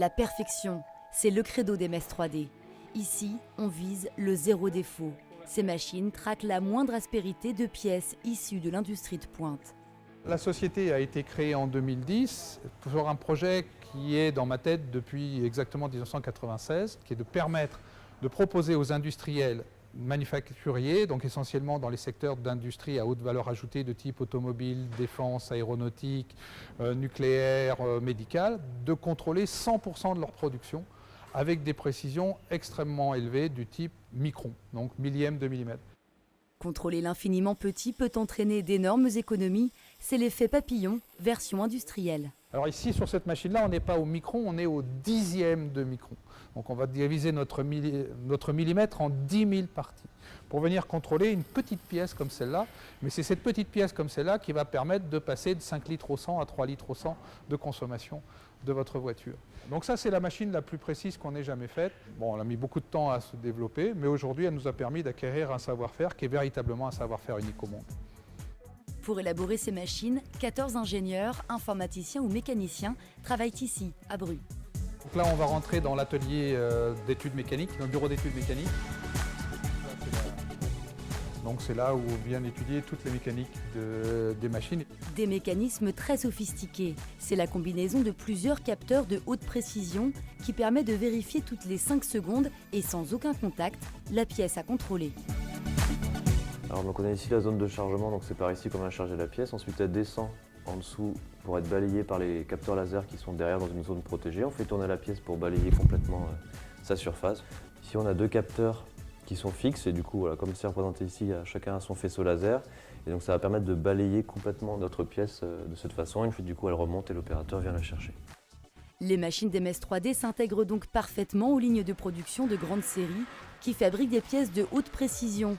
La perfection, c'est le credo des MES 3D. Ici, on vise le zéro défaut. Ces machines traquent la moindre aspérité de pièces issues de l'industrie de pointe. La société a été créée en 2010 pour un projet qui est dans ma tête depuis exactement 1996, qui est de permettre de proposer aux industriels manufacturiers, donc essentiellement dans les secteurs d'industrie à haute valeur ajoutée de type automobile, défense, aéronautique, nucléaire, médical, de contrôler 100% de leur production avec des précisions extrêmement élevées du type micron, donc millième de millimètre. Contrôler l'infiniment petit peut entraîner d'énormes économies. C'est l'effet papillon, version industrielle. Alors ici, sur cette machine-là, on n'est pas au micron, on est au dixième de micron. Donc on va diviser notre millimètre en 10 000 parties pour venir contrôler une petite pièce comme celle-là. Mais c'est cette petite pièce comme celle-là qui va permettre de passer de 5 litres au 100 à 3 litres au 100 de consommation de votre voiture. Donc ça, c'est la machine la plus précise qu'on ait jamais faite. Bon, elle a mis beaucoup de temps à se développer, mais aujourd'hui, elle nous a permis d'acquérir un savoir-faire qui est véritablement un savoir-faire unique au monde. Pour élaborer ces machines, 14 ingénieurs, informaticiens ou mécaniciens travaillent ici, à Bru. Donc là, on va rentrer dans l'atelier d'études mécaniques, dans le bureau d'études mécaniques. Donc c'est là où on vient étudier toutes les mécaniques des machines. Des mécanismes très sophistiqués. C'est la combinaison de plusieurs capteurs de haute précision qui permet de vérifier toutes les 5 secondes et sans aucun contact la pièce à contrôler. Alors donc on a ici la zone de chargement, donc c'est par ici qu'on va charger la pièce. Ensuite elle descend en dessous pour être balayée par les capteurs laser qui sont derrière dans une zone protégée. On fait tourner la pièce pour balayer complètement sa surface. Ici on a 2 capteurs qui sont fixes et du coup voilà, comme c'est représenté ici, chacun a son faisceau laser et donc ça va permettre de balayer complètement notre pièce de cette façon. Une fois du coup elle remonte et l'opérateur vient la chercher. Les machines des MES 3D s'intègrent donc parfaitement aux lignes de production de grande série qui fabriquent des pièces de haute précision.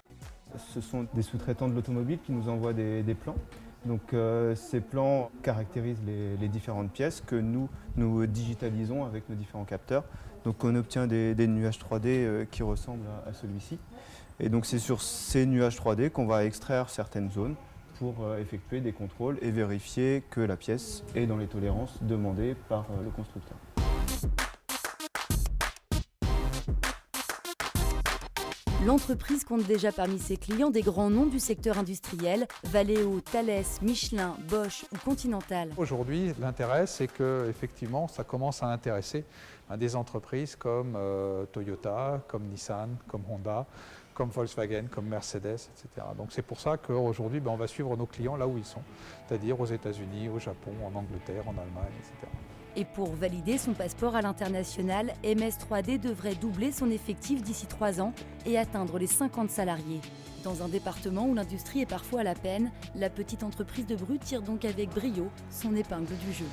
Ce sont des sous-traitants de l'automobile qui nous envoient des plans. Donc ces plans caractérisent les différentes pièces que nous digitalisons avec nos différents capteurs. Donc on obtient des nuages 3D qui ressemblent à celui-ci. Et donc c'est sur ces nuages 3D qu'on va extraire certaines zones pour effectuer des contrôles et vérifier que la pièce est dans les tolérances demandées par le constructeur. L'entreprise compte déjà parmi ses clients des grands noms du secteur industriel, Valeo, Thales, Michelin, Bosch ou Continental. Aujourd'hui, l'intérêt, c'est que effectivement, ça commence à intéresser des entreprises comme Toyota, comme Nissan, comme Honda, comme Volkswagen, comme Mercedes, etc. Donc c'est pour ça qu'aujourd'hui, on va suivre nos clients là où ils sont, c'est-à-dire aux États-Unis, au Japon, en Angleterre, en Allemagne, etc. Et pour valider son passeport à l'international, MES 3D devrait doubler son effectif d'ici 3 ans et atteindre les 50 salariés. Dans un département où l'industrie est parfois à la peine, la petite entreprise de Bru tire donc avec brio son épingle du jeu.